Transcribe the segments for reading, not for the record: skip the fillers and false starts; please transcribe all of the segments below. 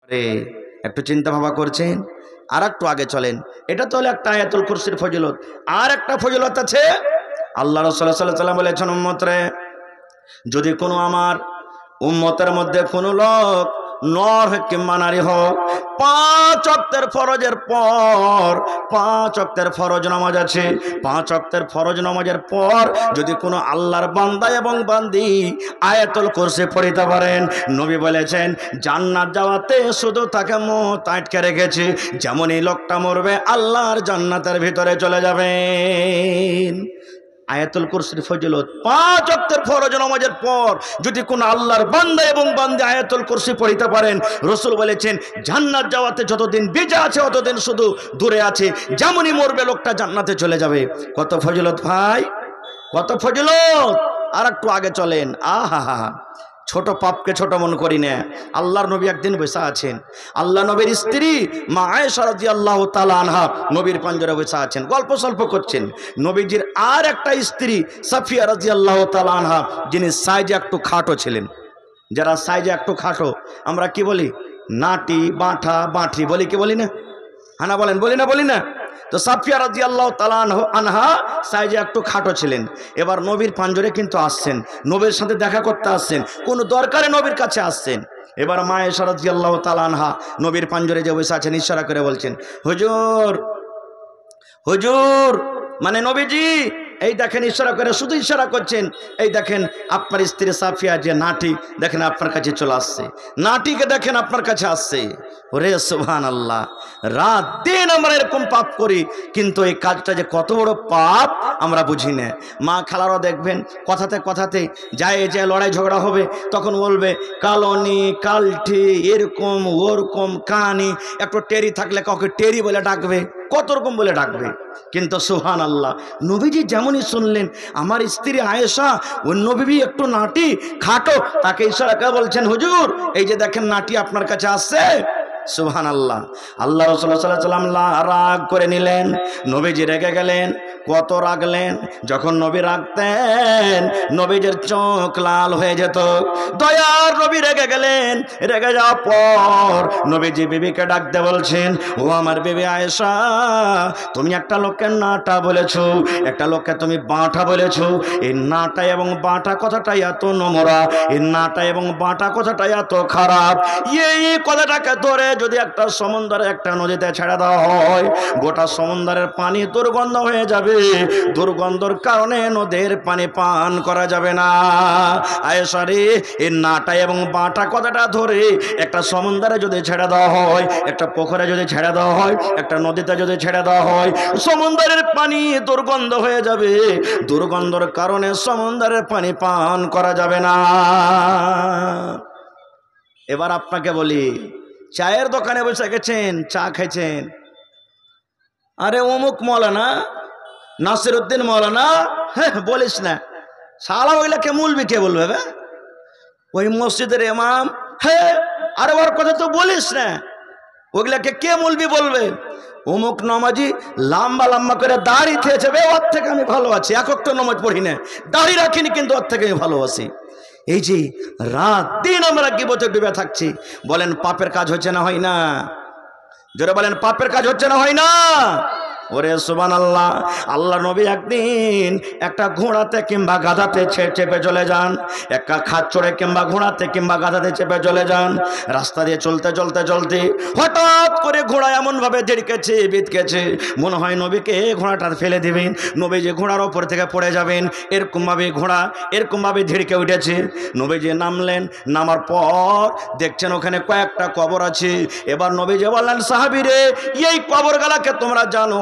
আরে একটু চিন্তা ভাবনা করছেন, আর একটু আগে চলেন। এটা তো হলো একটা আয়াতুল কুরসির ফজিলত। আর একটা ফজিলত আছে, আল্লাহ রাসূল সাল্লাল্লাহু আলাইহি ওয়াসাল্লাম বলেছেন, উম্মতরে, যদি কোনো আমার উম্মতের মধ্যে কোনো লোক নর হোক কিংবা নারী হোক, 5 ওয়াক্তের ফরজের পর, 5 ওয়াক্তের ফরজ নামাজ আছে, 5 ওয়াক্তের ফরজ নামাজের পর যদি কোনো আল্লাহর বান্দা এবং বান্দি আয়াতুল কুরসি পড়িতে পারেন, নবী বলেছেন জান্নাত যাওয়াতে শুধু তাকে মত আটকে রেখেছে, যেমন এই লোকটা মরবে আল্লাহর জান্নাতের ভিতরে চলে যাবেন। আয়াতুল কুরসির ফজিলত, 5 ওয়াক্তের ফরজ নামাজের পর যদি কোন আল্লাহর বান্দা এবং বান্দী আয়াতুল কুরসি পড়িতে পারেন, রাসূল বলেছেন জান্নাত যাওয়াতে যতদিন বেঁচে আছে ততদিন শুধু দূরে আছে, যেমনই মরবে লোকটা জান্নাতে চলে যাবে। কত ফজিলত ভাই, কত ফজিলত। আর একটু আগে চলেন। আহা হা, ছোট পাপকে ছোট মনে করি না। আল্লাহর নবী একদিন বসে আছেন, আল্লাহ নবীর স্ত্রী মা আয়েশা রাদিয়াল্লাহু তাআলা আনহা নবীর পাঞ্জরে বসে আছেন, গল্প সল্প করছেন। নবীজির আর একটা স্ত্রী সাফিয়া রাদিয়াল্লাহু তাআলা আনহা, যিনি সাইজে একটু খাটো ছিলেন। যারা সাইজে একটু খাটো আমরা কি বলি? নাটি, বাঁঠা, বাঁঠি বলি কি বলি না? হানা বলেন, বলি না? বলি না? তো সাফিয়া রাদিয়াল্লাহু তাআলা আনহা সাইজে একটু খাটো ছিলেন। এবার নবীর পাঞ্জরে কিন্তু আসছেন, নবীর সাথে দেখা করতে আসছেন, কোনো দরকারে নবীর কাছে আসছেন। এবার মা আয়েশা রাদিয়াল্লাহু তাআলা আনহা নবীর পাঞ্জরে যে বসে আছেন, ইশারা করে বলছেন, হুজুর, হুজুর, মানে নবীজি, এই দেখেন, ইশারা করে, শুধু ইশারা করছেন, এই দেখেন আপনার স্ত্রী সাফিয়া যে নাটি, দেখেন আপনার কাছে চলে আসছে, নাটিকে দেখেন আপনার কাছে আসছে। ওরে সুবহানাল্লাহ, রাত দিন আমরা এরকম পাপ করি, কিন্তু এই কাজটা যে কত বড় পাপ আমরা বুঝি না। মা খালারা দেখবেন কথাতে কথাতে যায় লড়াই ঝগড়া হবে, তখন বলবে কালনি, কালটি, এরকম ওরকম কানি, একটু টেরি থাকলে কাউকে টেরি বলে ডাকবে, কত রকম বলে ডাকবে। কিন্তু সুবহানাল্লাহ, নবীজি যেমনই শুনলেন আমার স্ত্রী আয়েশা, ওই নবী একটু নাটি খাটো, তাকে ইশারা করে বলছেন, হুজুর, এই যে দেখেন নাটি আপনার কাছে আসছে। সুবহানাল্লাহ, আল্লাহ রাসূল সাল্লাল্লাহু আলাইহি ওয়াসাল্লাম রাগ করে নিলেন, নবীজি রেগে গেলেন। কত রাগলেন, যখন নবী রাগতেন নবীজির চোখ লাল হয়ে যেত। দয়ার নবী রেগে গেলেন, রেগে যাওয়ার পর নবীজি বিবিকে ডাকতে বলছেন, ও আমার বিবি আয়েশা, তুমি একটা লোককে নাটা বলেছো, একটা লোককে তুমি বাঁটা বলেছো। এই নাটা এবং বাঁটা কথাটা এত নোংরা, এই নাটা এবং বাঁটা কথাটা এত খারাপ, এই কথাটাকে ধরে যদি একটা সমুদ্রে, একটা নদীতে ছেড়ে দেওয়া হয়, গোটা সমুদ্রের পানি দুর্গন্ধ হয়ে যাবে, দুর্গন্ধর কারণে নদীর পানি পান করা যাবে না। আয়েশা রে, এই নাটা এবং বাঁটা কথাটা ধরে একটা সমুদ্রে যদি ছেড়ে দেওয়া হয়, একটা পুকুরে যদি ছেড়ে দেওয়া হয়, একটা নদীতে যদি ছেড়ে দেওয়া হয়, সমুদ্রের পানি দুর্গন্ধ হয়ে যাবে, দুর্গন্ধর কারণে সমুদ্রের পানি পান করা যাবে না। এবার আপনাকে বলি, চায়ের দোকানে বসে গেছেন, চা খাইছেন, আরে অমুক মৌলানা, নাসিরউদ্দিন মৌলানা, হ্যাঁ বলিস না, সালা ওইলাকে মুলবি কে বলবে? ওই মসজিদের ইমাম, হ্যাঁ, আরে ওর কথা তো বলিস না, ওইগুলাকে কে মুলবি বলবে? অমুক নামাজি লম্বা লম্বা করে দাড়ি খেয়েছে, ওর থেকে আমি ভালো আছি, একক তো নামাজ পড়ি না, দাড়ি রাখিনি, কিন্তু ওর থেকে আমি ভালোবাসি। এই যে রাত দিন আমরা গীবতে ডুবে থাকছি, বলেন পাপের কাজ হচ্ছে না হয় না? জোরে বলেন, পাপের কাজ হচ্ছে না হয় না? ওরে সুবহানাল্লাহ, আল্লাহ নবী একদিন একটা ঘোড়াতে কিংবা গাধাতে চেপে চলে যান, একটা খাট চড়ে কিংবা ঘোড়াতে কিংবা গাধাতে চেপে চলে যান। রাস্তা দিয়ে চলতে চলতে চলতে হঠাৎ করে ঘোড়া এমনভাবে ঝিড়কেছে, বিঁধকেছে, মনে হয় নবীকে ঘোড়াটা ফেলে দিবেন, নবী যে ঘোড়ার ওপর থেকে পড়ে যাবেন, এরকমভাবে ঘোড়া এরকমভাবে ঝিড়কে উঠেছে। নবীজি নামলেন, নামার পর দেখছেন ওখানে কয়েকটা কবর আছে। এবার নবীজি বললেন, সাহাবীরে, এই কবরগুলোকে তোমরা জানো?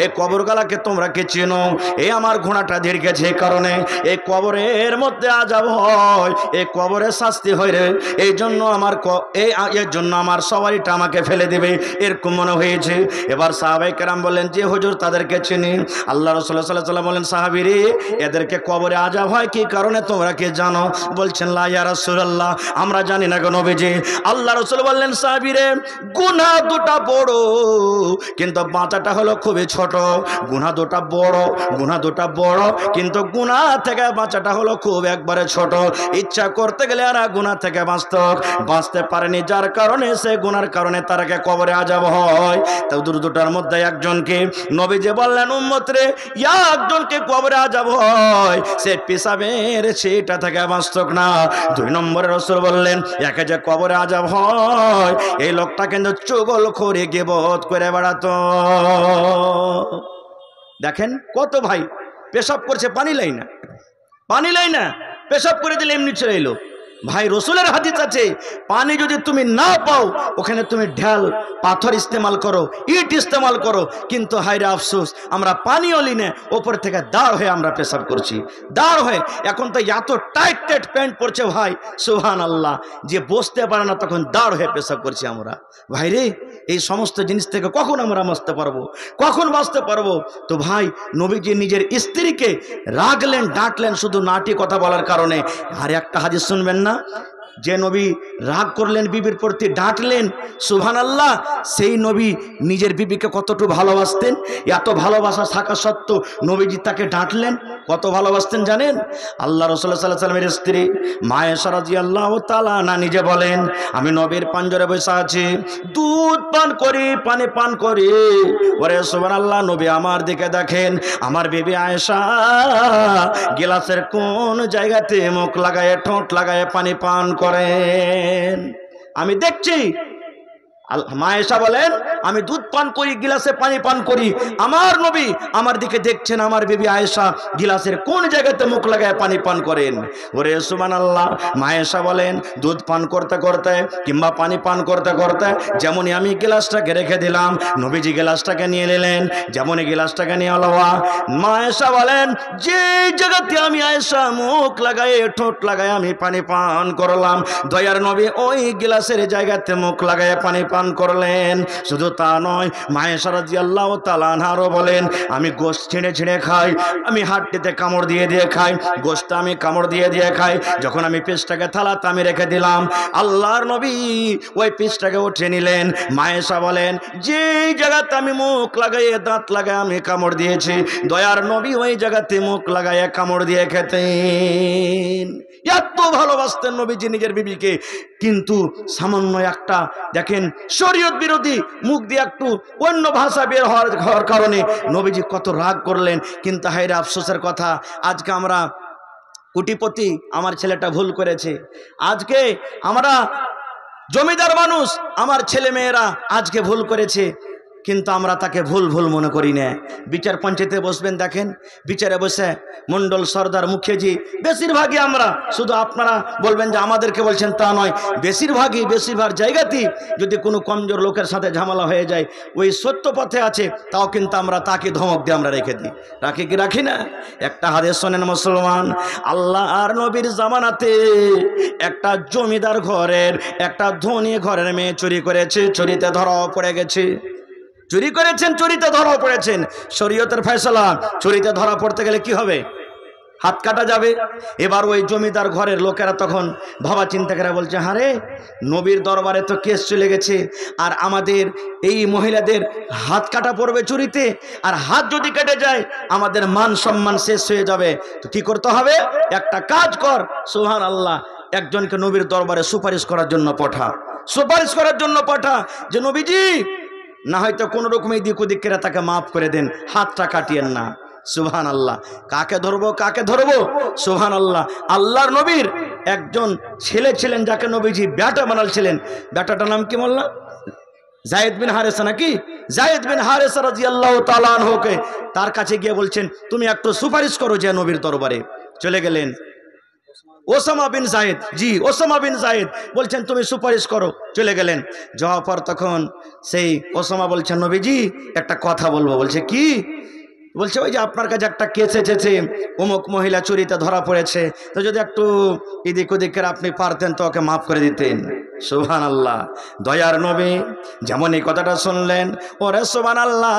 এই কবরগুলোকে তোমরা কে চেনো? এই আমার ঘোড়াটা ঝিড়কেছে কারণে এই কবরের মধ্যে আযাব হয়, এই কবরে শাস্তি হয় রে, এই জন্য আমার এর জন্য আমার সওয়ারিটা আমাকে ফেলে দিবে, এরকম মনে হয়েছে। এবার সাহাবায়ে কেরাম বললেন, যে হুজুর তাদেরকে চিনি। আল্লাহ রাসূল সাল্লাল্লাহু আলাইহি ওয়াসাল্লাম বলেন, সাহাবীরে, এদেরকে কবরে আযাব হয় কি কারণে তোমরা কি জানো? বলছেন, লা ইয়া রাসূলুল্লাহ, আমরা জানি না গো নবীজি। আল্লাহ রাসূল বললেন, সাহাবীরে, গুনাহ দুটো বড়, কিন্তু বাঁচাটা হলো হলো খুবই ছোট, গুনাহ দুটা বড়, গুনাহ দুটা বড়, কিন্তু গুনাহ থেকে বাঁচাটা হলো খুব একবারে ছোট। ইচ্ছা করতে গেলে আর গুনাহ থেকে বাঁচতে পারেনি, যার কারণে সে গুনার কারণে তারকে কবরে আযাব হয়। তো দুটার মধ্যে একজনকে নবীজি বললেন, উম্মত রে, একজনকে কবরে আযাব হয়, সে পেশাবের সেটা থেকে বাঁচত না। 2 নম্বরে রাসূল বললেন, একে যে কবরে আযাব হয়, এই লোকটা কিন্তু চুগলখড়ি গীবত করে বেড়াতো। দেখেন কত ভাই পেশাব করছে, পানি লাই না, পেশাব করে দিলে এমনি চলে এলো। ভাই রসুলের হাদিস আছে, পানি যদি তুমি না পাও ওখানে তুমি ঢাল পাথর ইস্তেমাল করো, ইট ইস্তেমাল করো, কিন্তু হায়রে আফসোস আমরা পানিও লি না, ওপর থেকে দাঁড় হয়ে আমরা পেশাব করছি, দাঁড় হয়ে। এখন তো এত টাইট টাইট প্যান্ট পরছে ভাই, সুবহানাল্লাহ, যে বসতে পারে না তখন দাঁড় হয়ে পেশাব করছি আমরা। ভাই রে, এই সমস্ত জিনিস থেকে কখন আমরা বাঁচতে পারবো, কখন বাঁচতে পারবো? তো ভাই নবীজি নিজের স্ত্রীকে রাগলেন, ডাঁটলেন শুধু নাটি কথা বলার কারণে। আর একটা হাদিস শুনবেন না, যে নবী রাগ করলেন, বিবির প্রতি ডাঁটলেন, সুবহানাল্লাহ, সেই নবী নিজের বিবিকে কতটুকু ভালোবাসতেন। এত ভালোবাসা থাকা সত্ত্বেও নবীজি তাকে ডাঁটলেন, কত ভালোবাসতেন জানেন? আল্লাহ রাসূল সাল্লাল্লাহু আলাইহি ওয়াসাল্লামের স্ত্রী মা আয়েশা রাদিয়াল্লাহু তাআলা আনহা নিজে বলেন, আমি নবীর পাঞ্জরে বসে আছি, দুধ পান করি, পানি পান করি, ওরে সুবহানাল্লাহ, নবী আমার দিকে দেখেন, আমার বিবি আয়েশা গিলাসের কোন জায়গাতে মুখ লাগায়, ঠোঁট লাগায় পানি পান করেন, আমি দেখছি। মা আয়েশা বলেন, আমি দুধ পান করি, গিলাসে পানি পান করি, আমার নবী আমার দিকে দেখছেন, আমার বিবি আয়েশা গিলাসের কোন জায়গাতে মুখ লাগায় পানি পান করেন। ওরে সুবহানাল্লাহ, মা আয়েশা বলেন, দুধ পান করতে করতে কিংবা পানি পান করতে করতে যেমনই আমি গিলাসটাকে রেখে দিলাম, নবীজি গিলাসটাকে নিয়ে নিলেন, যেমনই গিলাসটাকে নিয়ে আলোয়া, মা আয়েশা বলেন, যে জায়গাতে আমি আয়েশা মুখ লাগায়, ঠোঁট লাগায় আমি পানি পান করলাম, দয়ার নবী ওই গিলাসের জায়গাতে মুখ লাগায় পানি পান করলেন। শুধু তা নয়, মা আয়েশা রাদিয়াল্লাহু তাআলা আনহাও বলেন, আমি গোশত ছিঁড়ে ছিঁড়ে খাই, আমি হাড্ডিতে কামড় দিয়ে দিয়ে খাই, গোশত আমি কামড় দিয়ে দিয়ে খাই। যখন আমি পিসটাকে থালাতে আমি রেখে দিলাম, আল্লাহর নবী ওই পিসটাকে উঠে নিলেন। মা আয়েশা বলেন, যে জায়গাতে আমি মুখ লাগাইয়ে দাঁত লাগায় আমি কামড় দিয়েছি, দয়ার নবী ওই জায়গাতে মুখ লাগাইয়ে কামড় দিয়ে খেতেন। এত ভালোবাসতেন নবীজি নিজের বিবিকে। কিন্তু সামান্য একটা দেখেন শরীয়ত বিরোধী মুখ দিয়ে একটু অন্য ভাষা বের হওয়ার কারণে নবীজি কত রাগ করলেন। কিন্তু হায়রে আফসোসের কথা, আজকে আমরা কোটিপতি, আমার ছেলেটা ভুল করেছে, আজকে আমরা জমিদার মানুষ, আমার ছেলে মেয়েরা আজকে ভুল করেছে, কিন্তু আমরা তাকে ভুল ভুল মনে করি না। বিচার পঞ্চায়েতে বসবেন, দেখেন বিচারে বসে মন্ডল, সর্দার, মুখিয়াজি, বেশিরভাগই আমরা, শুধু আপনারা বলবেন যে আমাদেরকে বলছেন তা নয়, বেশিরভাগ জায়গাতেই যদি কোনো কমজোর লোকের সাথে ঝামেলা হয়ে যায়, ওই সত্য পথে আছে তাও কিন্তু আমরা তাকে ধমক দিয়ে আমরা রেখে দিই, রাখি কি রাখি না? একটা হাদিস শোনেন মুসলমান, আল্লাহ আর নবীর জামানাতে একটা জমিদার ঘরের, একটা ধনী ঘরের মেয়ে চুরি করেছে, চুরিতে ধরাও পড়ে গেছে। চুরি করেছেন, চুরিতে ধরা পড়েছেন, শরীয়তের ফয়সালা, চুরিতে ধরা পড়তে গেলে কি হবে? হাত কাটা যাবে। এবার ওই জমিদার ঘরের লোকেরা তখন ভাবা চিন্তা করে বলছে, হারে নবীর দরবারে তো কেস চলে গেছে, আর আমাদের এই মহিলাদের হাত কাটা পড়বে চুরিতে, আর হাত যদি কেটে যায় আমাদের মান সম্মান শেষ হয়ে যাবে। তো কি করতে হবে? একটা কাজ কর, সুবহানাল্লাহ, একজনকে নবীর দরবারে সুপারিশ করার জন্য পাঠা, যে নবীজি না হয়তো কোনো রকমের দিক ওদিক করে তাকে মাফ করে দেন, হাতটা কাটিয়েন না। সুবহানাল্লাহ, কাকে ধরবো? সুবহানাল্লাহ, আল্লাহর নবীর একজন ছেলে ছিলেন যাকে নবীজি বেটা বানালছিলেন, বেটাটার নাম কি বললাম? যায়েদ বিন হারেসা, নাকি? যায়েদ বিন হারেসা রাদিয়াল্লাহু তাআলা আনহুকে তার কাছে গিয়ে বলছেন, তুমি একটু সুপারিশ করো যে নবীর দরবারে। চলে গেলেন Osama bin Zayed, Osama bin Zayed বলছেন তুমি সুপারিশ করো। চলে গেলেন, যাওয়ার পর তখন সেই ওসামা বলছেন, নবীজি একটা কথা বলবো। বলছে কি? বলছে ওই যে আপনার কাছে একটা কেস এসেছে, অমুক মহিলা চুরিতে ধরা পড়েছে, তো যদি একটু এদিক ওদিকের আপনি পারতেন তো ওকে মাফ করে দিতেন। সুবহানাল্লাহ। দয়ার নবী যেমন এই কথাটা শুনলেন, ওরে সুবহানাল্লাহ,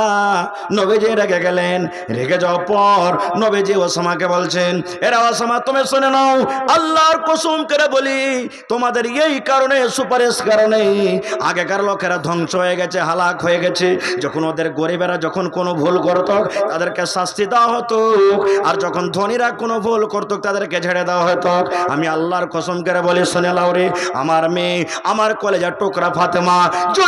নবীজি রেগে গেলেন। রেগে যাওয়ার পর নবীজি ওসামাকে বলছেন, এরা ওসামা তুমি শুনে নাও, আল্লাহর কসম করে বলি তোমাদের এই কারণে সুপারিশ কারণে আগেকার লোকেরা ধ্বংস হয়ে গেছে, হালাক হয়ে গেছে। যখন ওদের গরিবেরা যখন কোনো ভুল করত তাদেরকে শাস্তি দেওয়া হতো, আর যখন ধনীরা কোনো ভুল করত তাদেরকে ঝেড়ে দেওয়া হতো। আমি আল্লাহর কসম করে বলি শুনে লাও রে, আমার মেয়ে, আমার কলেজার টুকরা ফাতেমা যদি